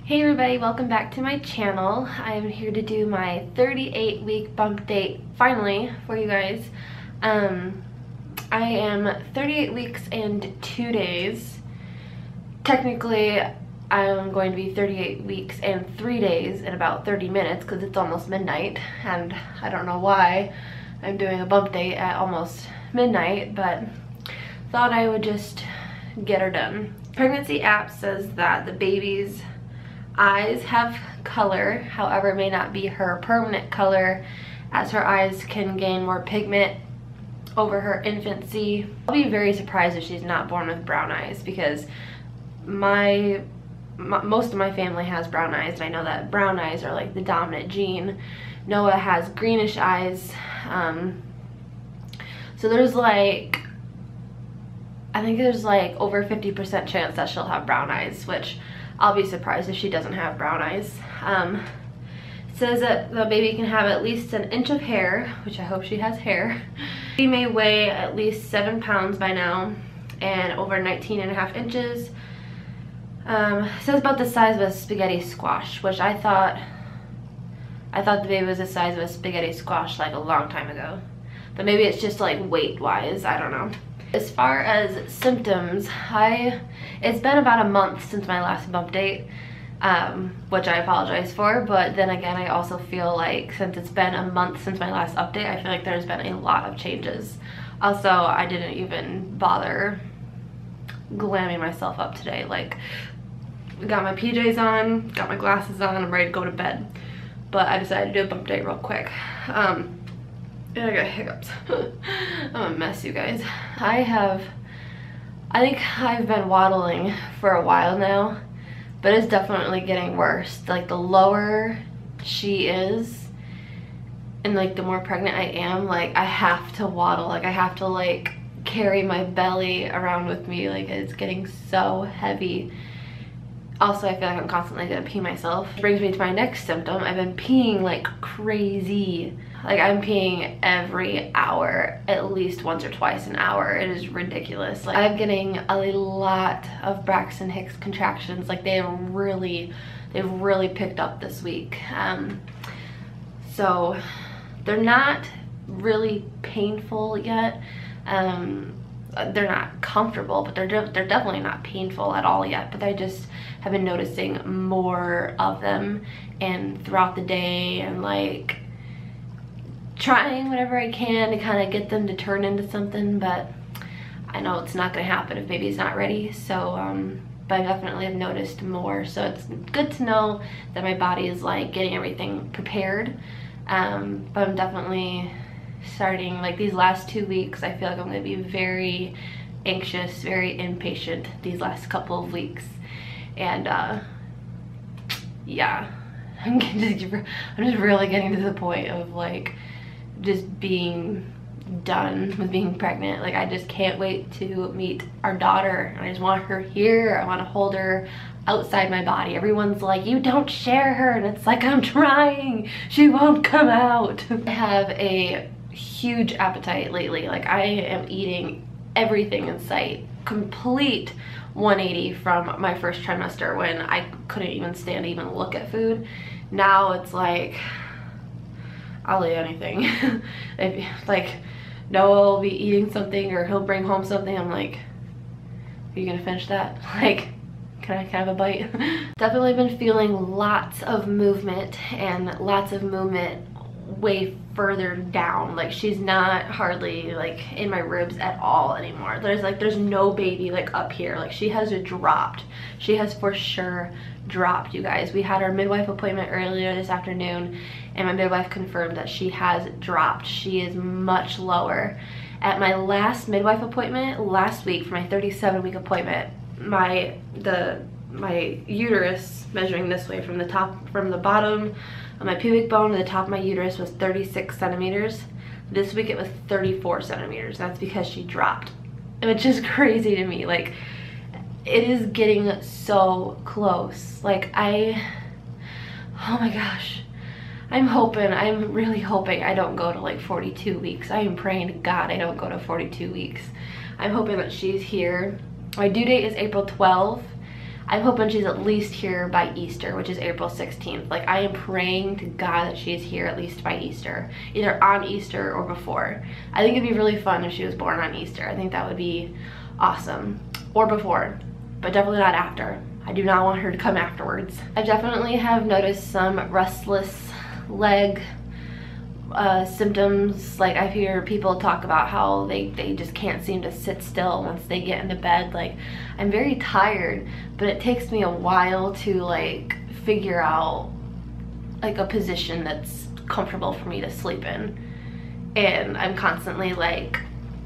Hey everybody, welcome back to my channel. I am here to do my 38-week bump date finally for you guys. I am 38 weeks and 2 days. Technically, I'm going to be 38 weeks and 3 days in about 30 minutes because it's almost midnight, and I don't know why I'm doing a bump date at almost midnight, but thought I would just get her done. Pregnancy app says that the baby's eyes have color, however it may not be her permanent color, as her eyes can gain more pigment over her infancy. I'll be very surprised if she's not born with brown eyes, because most of my family has brown eyes, and I know that brown eyes are like the dominant gene. Noah has greenish eyes, so there's like, I think there's like over 50% chance that she'll have brown eyes, which I'll be surprised if she doesn't have brown eyes. It says that the baby can have at least an inch of hair, which I hope she has hair. She may weigh at least 7 pounds by now and over 19.5 inches. It says about the size of a spaghetti squash, which I thought the baby was the size of a spaghetti squash like a long time ago. But maybe it's just like weight-wise, I don't know. As far as symptoms, it's been about a month since my last bump date, which I apologize for, but then again, I also feel like since it's been a month since my last update, I feel like there's been a lot of changes. Also, I didn't even bother glamming myself up today. Like, got my PJs on, got my glasses on, I'm ready to go to bed. But I decided to do a bump date real quick. And I got hiccups. I'm a mess, you guys. I think I've been waddling for a while now, but it's definitely getting worse. Like, the lower she is and like the more pregnant I am, like I have to waddle. Like, I have to like carry my belly around with me. Like, it's getting so heavy. Also, I feel like I'm constantly gonna pee myself. Which brings me to my next symptom. I've been peeing like crazy. Like, I'm peeing every hour, at least once or twice an hour. It is ridiculous. Like, I'm getting a lot of Braxton Hicks contractions. Like, they've really picked up this week. So they're not really painful yet. They're not comfortable, but they're definitely not painful at all yet. But I just have been noticing more of them, and throughout the day, and like trying whatever I can to kind of get them to turn into something, but I know it's not going to happen if baby's not ready. So but I definitely have noticed more, so it's good to know that my body is like getting everything prepared. But I'm definitely starting, like, these last 2 weeks, I feel like I'm going to be very anxious, very impatient these last couple of weeks. And yeah, I'm just really getting to the point of like just being done with being pregnant. Like, I just can't wait to meet our daughter. I just want her here. I want to hold her outside my body. Everyone's like, you don't share her, and it's like, I'm trying, she won't come out. I have a huge appetite lately. Like, I am eating everything in sight. Complete 180 from my first trimester when I couldn't even stand to even look at food. Now it's like, I'll eat anything. Like, Noah will be eating something, or he'll bring home something, I'm like, are you gonna finish that? Like, can I have a bite? Definitely been feeling lots of movement, and lots of movement way further down. Like, she's not hardly like in my ribs at all anymore. There's no baby like up here. Like, she has dropped. She has for sure dropped, you guys. We had our midwife appointment earlier this afternoon, and my midwife confirmed that she has dropped. She is much lower. At my last midwife appointment last week, for my 37-week appointment, my uterus, measuring this way from the bottom of my pubic bone to the top of my uterus, was 36 centimeters. This week it was 34 centimeters. That's because she dropped, which is crazy to me. Like, it is getting so close. Like, oh my gosh, I'm really hoping I don't go to like 42 weeks. I am praying to God I don't go to 42 weeks. I'm hoping that she's here. My due date is April 12th. I'm hoping she's at least here by Easter, which is April 16th. Like, I am praying to God that she's here at least by Easter, either on Easter or before. I think it'd be really fun if she was born on Easter. I think that would be awesome. Or before, but definitely not after. I do not want her to come afterwards. I definitely have noticed some restless leg symptoms. Like, I hear people talk about how they just can't seem to sit still once they get into bed. Like, I'm very tired, but it takes me a while to like figure out like a position that's comfortable for me to sleep in. And I'm constantly like,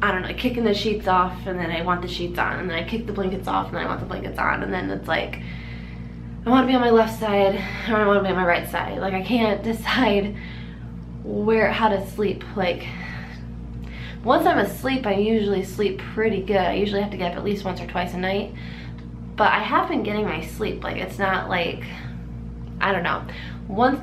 I don't know, kicking the sheets off, and then I want the sheets on, and then I kick the blankets off, and then I want the blankets on, and then it's like, I want to be on my left side, or I want to be on my right side. Like, I can't decide how to sleep. Like, once I'm asleep, I usually sleep pretty good. I usually have to get up at least once or twice a night, but I have been getting my sleep. Like, it's not like, I don't know, once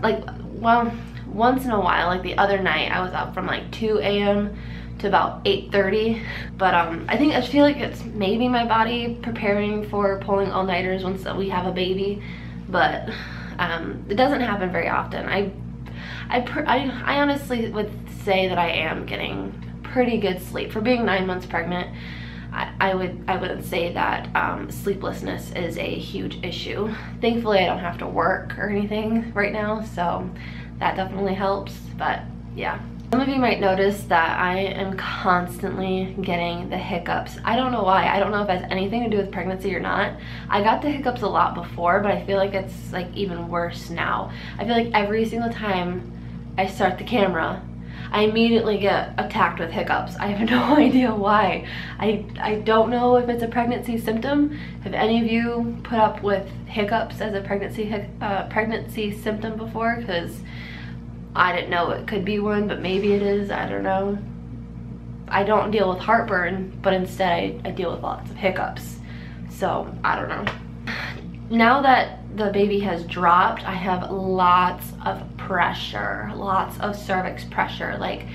in a while. Like, the other night I was up from like 2 a.m. to about 8:30, but I feel like it's maybe my body preparing for pulling all-nighters once we have a baby, but it doesn't happen very often. I honestly would say that I am getting pretty good sleep for being 9 months pregnant. I wouldn't say that sleeplessness is a huge issue. Thankfully, I don't have to work or anything right now, so that definitely helps. But yeah. Some of you might notice that I am constantly getting the hiccups. I don't know why. I don't know if it has anything to do with pregnancy or not. I got the hiccups a lot before, but I feel like it's like even worse now. I feel like every single time I start the camera, I immediately get attacked with hiccups. I have no idea why. I don't know if it's a pregnancy symptom. Have any of you put up with hiccups as a pregnancy symptom before? Because I didn't know it could be one, but maybe it is. I don't know. I don't deal with heartburn, but instead I deal with lots of hiccups. So I don't know. Now that the baby has dropped, I have lots of pressure, lots of cervix pressure. Like,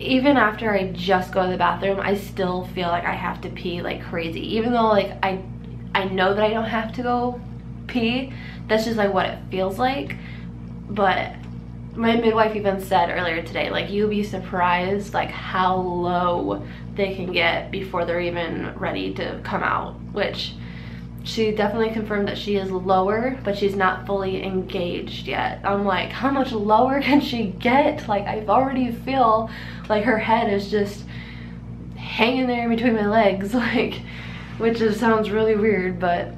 even after I just go to the bathroom, I still feel like I have to pee like crazy. Even though like I know that I don't have to go pee, that's just like what it feels like. But my midwife even said earlier today, like, you'll be surprised like how low they can get before they're even ready to come out, which she definitely confirmed that she is lower, but she's not fully engaged yet. I'm like, how much lower can she get? Like, I already feel like her head is just hanging there in between my legs, like, which just sounds really weird, but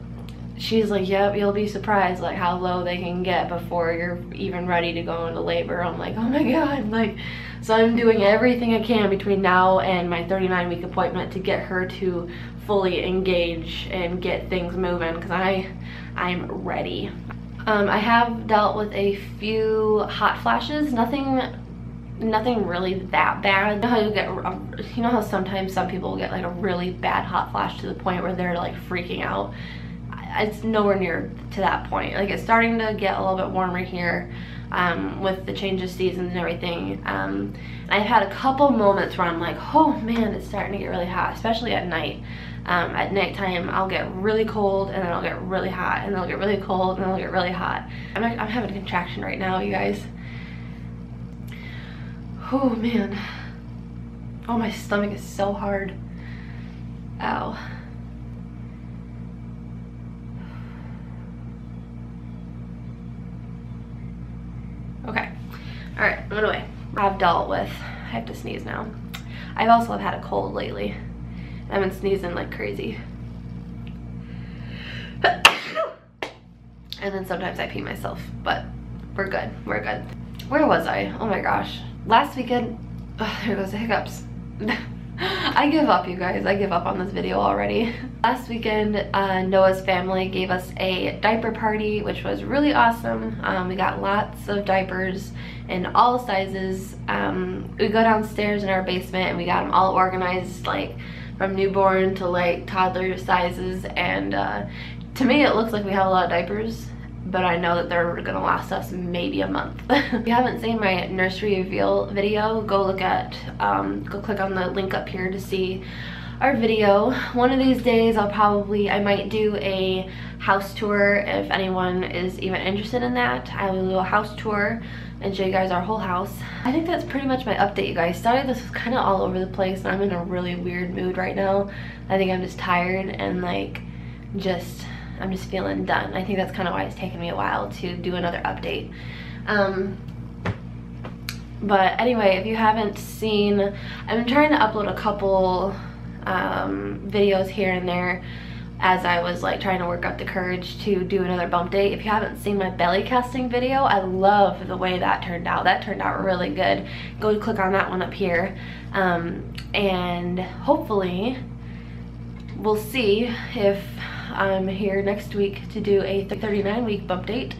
she's like, yep, you'll be surprised like how low they can get before you're even ready to go into labor. I'm like, oh my God. Like, so I'm doing everything I can between now and my 39-week appointment to get her to fully engage and get things moving, because I'm ready. I have dealt with a few hot flashes, nothing really that bad. You know how you know how sometimes some people get like a really bad hot flash to the point where they're like freaking out? It's nowhere near to that point. Like, it's starting to get a little bit warmer here with the change of seasons and everything. I've had a couple moments where I'm like, oh man, it's starting to get really hot, especially at night. At nighttime, I'll get really cold, and then I'll get really hot, and then I'll get really cold, and then I'll get really hot. I'm having a contraction right now, you guys. Oh man. Oh, my stomach is so hard. Ow. Okay, all right, I'm going away. I've dealt with, I have to sneeze now. I've also had a cold lately. I've been sneezing like crazy. And then sometimes I pee myself, but we're good, we're good. Where was I? Oh my gosh. Last weekend, there goes the hiccups. I give up, you guys. I give up on this video already. Last weekend, Noah's family gave us a diaper party, which was really awesome. We got lots of diapers in all sizes. We go downstairs in our basement and we got them all organized, like from newborn to like toddler sizes. And to me, it looks like we have a lot of diapers, but I know that they're gonna last us maybe a month. If you haven't seen my nursery reveal video, go look at, go click on the link up here to see our video. One of these days I might do a house tour if anyone is even interested in that. I will do a house tour and show you guys our whole house. I think that's pretty much my update, you guys. Sorry this was kind of all over the place and I'm in a really weird mood right now. I think I'm just tired and like I'm just feeling done. I think that's kind of why it's taken me a while to do another update. But anyway, if you haven't seen, I've been trying to upload a couple videos here and there as I was like trying to work up the courage to do another bump date. If you haven't seen my belly casting video, I love the way that turned out. That turned out really good. Go click on that one up here. And hopefully we'll see if I'm here next week to do a 39-week bump date.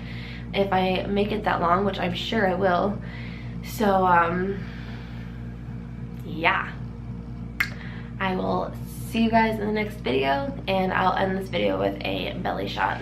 If I make it that long, which I'm sure I will. So yeah, I will see you guys in the next video, and I'll end this video with a belly shot.